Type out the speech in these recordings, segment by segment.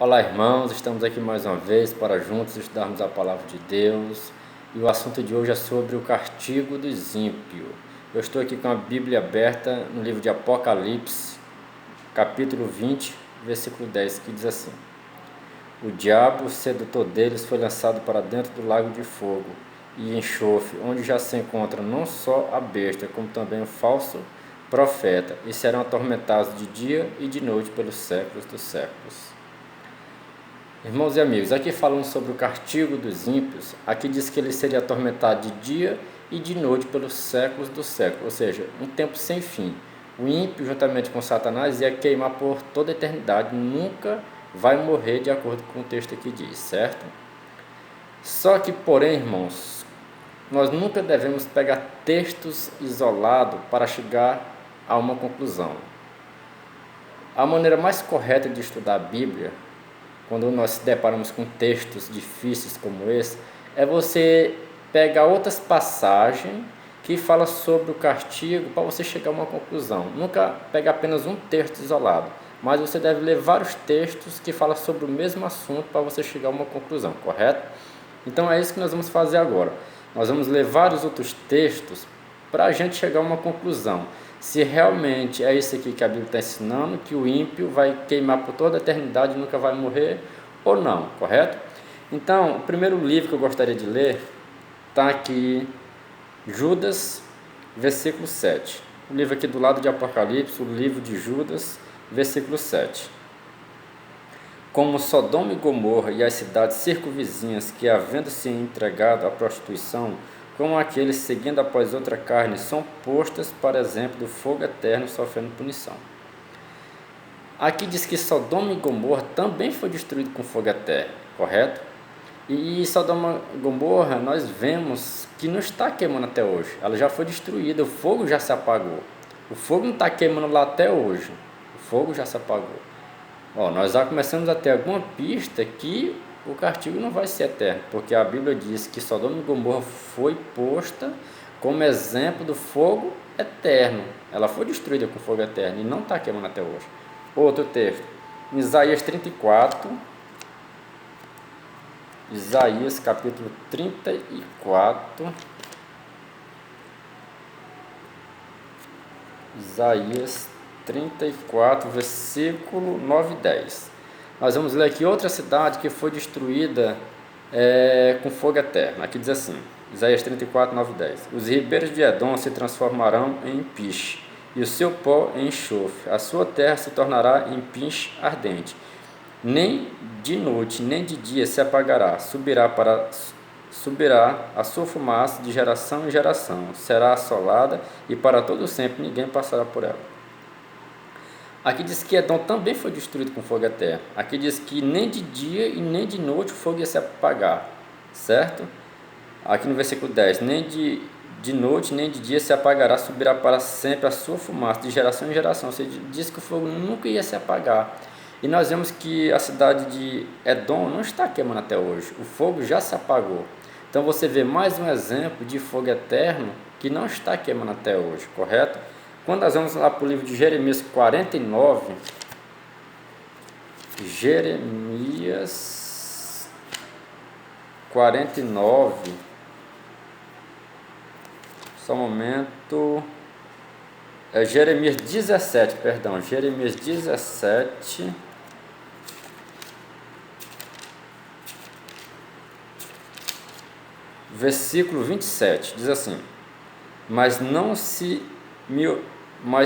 Olá, irmãos, estamos aqui mais uma vez para juntos estudarmos a palavra de Deus, e o assunto de hoje é sobre o castigo dos ímpios. Eu estou aqui com a Bíblia aberta no livro de Apocalipse, capítulo 20, versículo 10, que diz assim: O diabo, o sedutor deles, foi lançado para dentro do lago de fogo e enxofre, onde já se encontra não só a besta, como também o falso profeta, e serão atormentados de dia e de noite pelos séculos dos séculos. Irmãos e amigos, aqui falando sobre o castigo dos ímpios, aqui diz que ele seria atormentado de dia e de noite pelos séculos dos séculos, ou seja, um tempo sem fim. O ímpio, juntamente com Satanás, ia queimar por toda a eternidade, nunca vai morrer, de acordo com o texto aqui diz, certo? Só que, porém, irmãos, nós nunca devemos pegar textos isolados para chegar a uma conclusão. A maneira mais correta de estudar a Bíblia, quando nós se deparamos com textos difíceis como esse, é você pegar outras passagens que falam sobre o castigo para você chegar a uma conclusão. Nunca pegar apenas um texto isolado, mas você deve ler vários textos que falam sobre o mesmo assunto para você chegar a uma conclusão, correto? Então é isso que nós vamos fazer agora. Nós vamos ler vários outros textos para a gente chegar a uma conclusão. Se realmente é isso aqui que a Bíblia está ensinando, que o ímpio vai queimar por toda a eternidade e nunca vai morrer, ou não, correto? Então, o primeiro livro que eu gostaria de ler está aqui, Judas, versículo 7. O livro aqui do lado de Apocalipse, o livro de Judas, versículo 7. Como Sodoma e Gomorra e as cidades circunvizinhas que, havendo se entregado à prostituição, como aqueles seguindo após outra carne, são postas, por exemplo, do fogo eterno, sofrendo punição. Aqui diz que Sodoma e Gomorra também foi destruído com fogo eterno, correto? E Sodoma e Gomorra nós vemos que não está queimando até hoje, ela já foi destruída, o fogo já se apagou. O fogo não está queimando lá até hoje, o fogo já se apagou. Nós já começamos a ter alguma pista que o castigo não vai ser eterno, porque a Bíblia diz que Sodoma e Gomorra foi posta como exemplo do fogo eterno. Ela foi destruída com fogo eterno e não está queimando até hoje. Outro texto, em Isaías 34, Isaías capítulo 34, Isaías 34, versículo 9 e 10. Nós vamos ler aqui outra cidade que foi destruída com fogo eterno. Aqui diz assim, Isaías 34, 9 e 10. Os ribeiros de Edom se transformarão em piche, e o seu pó em enxofre. A sua terra se tornará em pinche ardente. Nem de noite, nem de dia se apagará. Subirá a sua fumaça de geração em geração. Será assolada, e para todo sempre ninguém passará por ela. Aqui diz que Edom também foi destruído com fogo eterno. Aqui diz que nem de dia e nem de noite o fogo ia se apagar, certo? Aqui no versículo 10, nem de noite nem de dia se apagará, subirá para sempre a sua fumaça, de geração em geração. Ou seja, diz que o fogo nunca ia se apagar. E nós vemos que a cidade de Edom não está queimando até hoje, o fogo já se apagou. Então você vê mais um exemplo de fogo eterno que não está queimando até hoje, correto? Quando nós vamos lá para o livro de Jeremias 49, Jeremias 49, só um momento, Jeremias 17, Jeremias 17, versículo 27, diz assim: Mas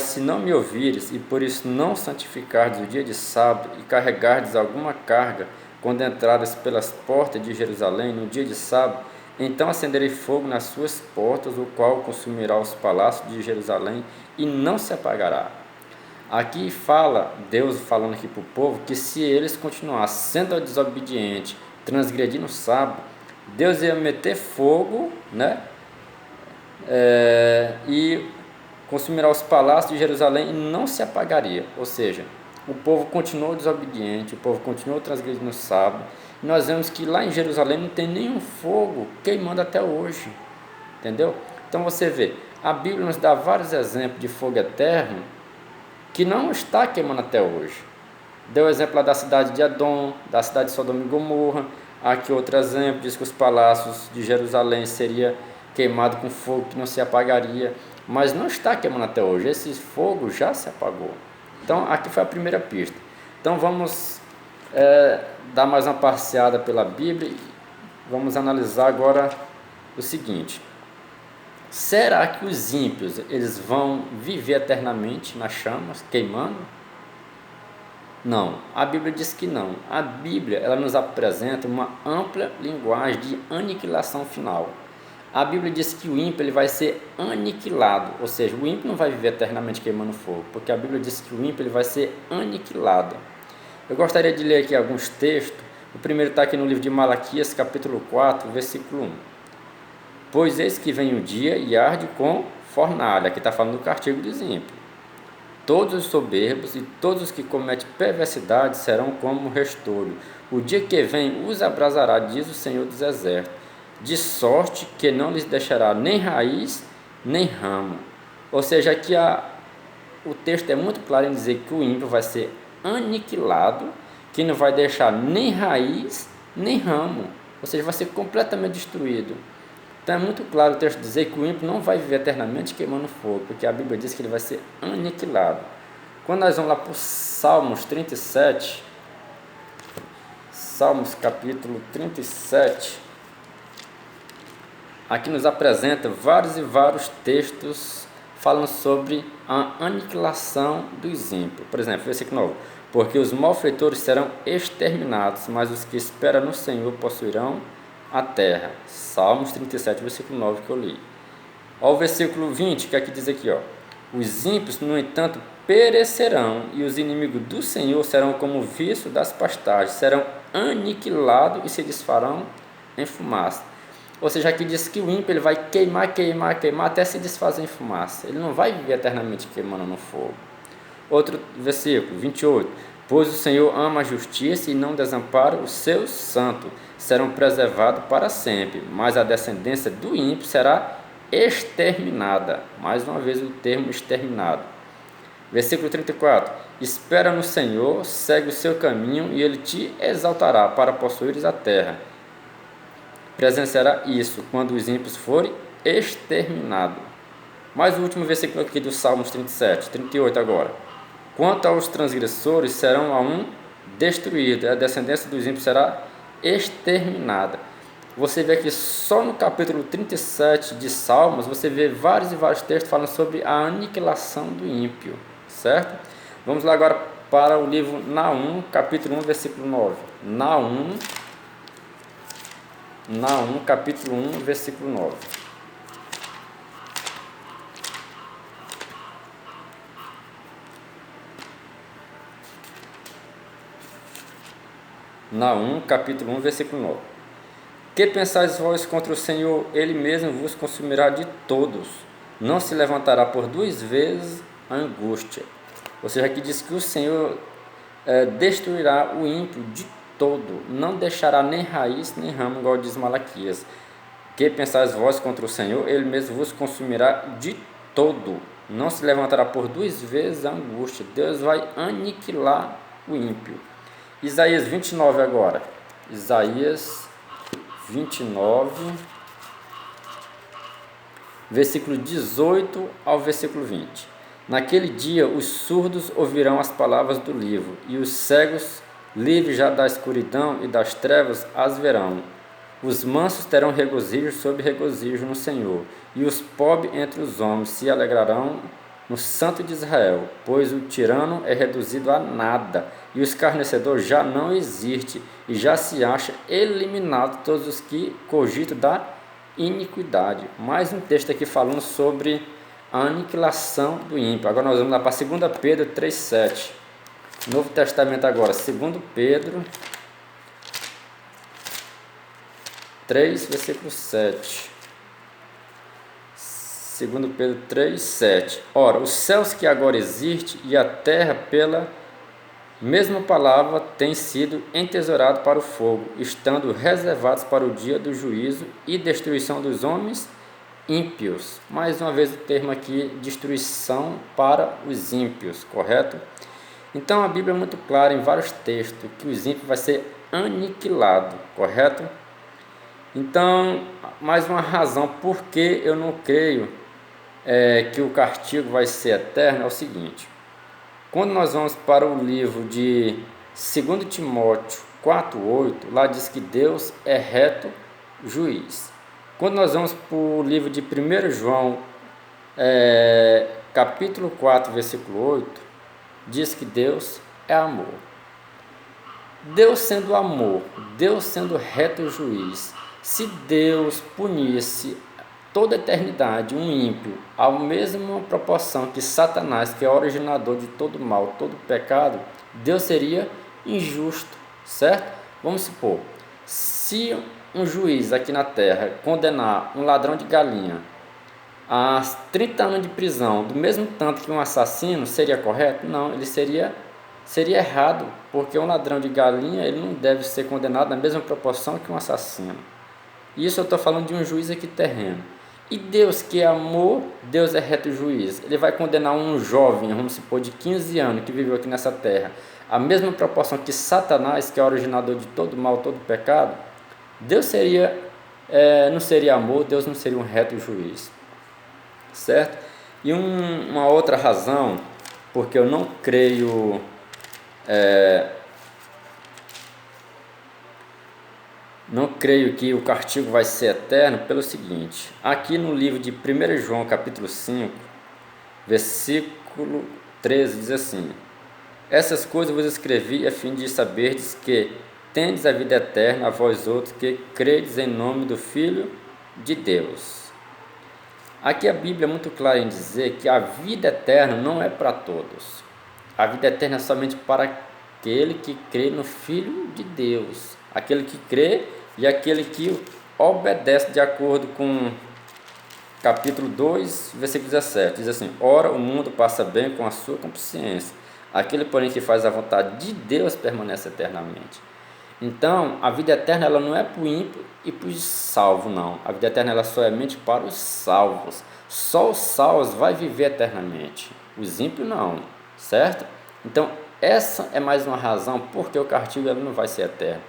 se não me ouvires, e por isso não santificardes o dia de sábado, e carregardes alguma carga, quando entrares pelas portas de Jerusalém no dia de sábado, então acenderei fogo nas suas portas, o qual consumirá os palácios de Jerusalém, e não se apagará. Aqui fala, Deus falando aqui para o povo, que se eles continuassem sendo desobedientes, transgredindo o sábado, Deus ia meter fogo, e consumirá os palácios de Jerusalém e não se apagaria. Ou seja, o povo continuou desobediente, o povo continuou transgredindo o sábado. E nós vemos que lá em Jerusalém não tem nenhum fogo queimando até hoje. Entendeu? Então você vê, a Bíblia nos dá vários exemplos de fogo eterno que não está queimando até hoje. Deu o exemplo lá da cidade de Edom, da cidade de Sodoma e Gomorra. Aqui outro exemplo, diz que os palácios de Jerusalém seria queimado com fogo que não se apagaria, mas não está queimando até hoje, esse fogo já se apagou. Então aqui foi a primeira pista. Então vamos dar mais uma passeada pela Bíblia e vamos analisar agora o seguinte: será que os ímpios eles vão viver eternamente nas chamas, queimando? Não, a Bíblia diz que não. A Bíblia ela nos apresenta uma ampla linguagem de aniquilação final. A Bíblia diz que o ímpio ele vai ser aniquilado, ou seja, o ímpio não vai viver eternamente queimando fogo, porque a Bíblia diz que o ímpio ele vai ser aniquilado. Eu gostaria de ler aqui alguns textos. O primeiro está aqui no livro de Malaquias, capítulo 4, versículo 1. Pois eis que vem o dia e arde com fornalha. Aqui está falando do castigo dos ímpios. Todos os soberbos e todos os que cometem perversidade serão como restolho. O dia que vem os abrasará, diz o Senhor dos Exércitos, de sorte que não lhes deixará nem raiz, nem ramo. Ou seja, aqui o texto é muito claro em dizer que o ímpio vai ser aniquilado, que não vai deixar nem raiz, nem ramo. Ou seja, vai ser completamente destruído. Então é muito claro o texto dizer que o ímpio não vai viver eternamente queimando fogo, porque a Bíblia diz que ele vai ser aniquilado. Quando nós vamos lá para o Salmos 37, Salmos capítulo 37, aqui nos apresenta vários e vários textos falando sobre a aniquilação dos ímpios. Por exemplo, versículo 9: porque os malfeitores serão exterminados, mas os que esperam no Senhor possuirão a terra. Salmos 37, versículo 9 que eu li. Olha o versículo 20 que aqui diz aqui, ó: os ímpios, no entanto, perecerão, e os inimigos do Senhor serão como o viço das pastagens, serão aniquilados e se desfarão em fumaça. Ou seja, aqui diz que o ímpio ele vai queimar até se desfazer em fumaça. Ele não vai viver eternamente queimando no fogo. Outro versículo, 28. Pois o Senhor ama a justiça e não desampara os seus santos, serão preservados para sempre, mas a descendência do ímpio será exterminada. Mais uma vez o termo exterminado. Versículo 34. Espera no Senhor, segue o seu caminho e ele te exaltará para possuires a terra. Presenciará isso quando os ímpios forem exterminados. Mais o último versículo aqui do Salmos 37, 38 agora. Quanto aos transgressores, serão a um destruídos, a descendência dos ímpios será exterminada. Você vê aqui só no capítulo 37 de Salmos, você vê vários e vários textos falando sobre a aniquilação do ímpio, certo? Vamos lá agora para o livro Naum, capítulo 1, versículo 9. Naum, capítulo 1, versículo 9. Naum, capítulo 1, versículo 9. Que pensais vós contra o Senhor? Ele mesmo vos consumirá de todos. Não se levantará por duas vezes a angústia. Ou seja, aqui diz que o Senhor destruirá o ímpio de todo. Não deixará nem raiz, nem ramo, igual diz Malaquias. Que pensais vós contra o Senhor? Ele mesmo vos consumirá de todo. Não se levantará por duas vezes a angústia. Deus vai aniquilar o ímpio. Isaías 29 agora. Isaías 29, versículo 18 ao versículo 20. Naquele dia os surdos ouvirão as palavras do livro, e os cegos, livres já da escuridão e das trevas, as verão. Os mansos terão regozijo sobre regozijo no Senhor, e os pobres entre os homens se alegrarão no Santo de Israel, pois o tirano é reduzido a nada, e o escarnecedor já não existe, e já se acha eliminado todos os que cogitam da iniquidade. Mais um texto aqui falando sobre a aniquilação do ímpio. Agora nós vamos lá para 2 Pedro 3,7. Novo Testamento agora, 2 Pedro 3, versículo 7. 2 Pedro 3, 7. Ora, os céus que agora existem e a terra pela mesma palavra têm sido entesourados para o fogo, estando reservados para o dia do juízo e destruição dos homens ímpios. Mais uma vez o termo aqui, destruição para os ímpios, correto? Então a Bíblia é muito clara em vários textos que os ímpios vai ser aniquilado, correto? Então, mais uma razão por que eu não creio que o castigo vai ser eterno é o seguinte: quando nós vamos para o livro de 2 Timóteo 4,8, lá diz que Deus é reto juiz. Quando nós vamos para o livro de 1 João, capítulo 4, versículo 8, diz que Deus é amor. Deus sendo amor, Deus sendo reto juiz, se Deus punisse toda a eternidade um ímpio à mesma proporção que Satanás, que é o originador de todo mal, todo pecado, Deus seria injusto, certo? Vamos supor, se um juiz aqui na terra condenar um ladrão de galinha a 30 anos de prisão, do mesmo tanto que um assassino, seria correto? Não, ele seria errado, porque um ladrão de galinha ele não deve ser condenado na mesma proporção que um assassino. Isso eu estou falando de um juiz aqui terreno. E Deus, que é amor, Deus é reto juiz. Ele vai condenar um jovem, vamos supor, de 15 anos, que viveu aqui nessa terra, a mesma proporção que Satanás, que é o originador de todo mal, todo pecado. Deus não seria amor, Deus não seria um reto juiz, certo? E uma outra razão, porque eu não creio que o castigo vai ser eterno, pelo seguinte: aqui no livro de 1 João capítulo 5, versículo 13, diz assim: essas coisas vos escrevi a fim de saberdes que tendes a vida eterna, a vós outros que credes em nome do Filho de Deus. Aqui a Bíblia é muito clara em dizer que a vida eterna não é para todos. A vida eterna é somente para aquele que crê no Filho de Deus, aquele que crê e aquele que obedece, de acordo com capítulo 2, versículo 17. Diz assim: ora, o mundo passa bem com a sua consciência, aquele, porém, que faz a vontade de Deus permanece eternamente. Então, a vida eterna ela não é para o ímpio e para os salvos, não. A vida eterna ela é somente para os salvos. Só os salvos vai viver eternamente. Os ímpios não, certo? Então, essa é mais uma razão porque o castigo ele não vai ser eterno.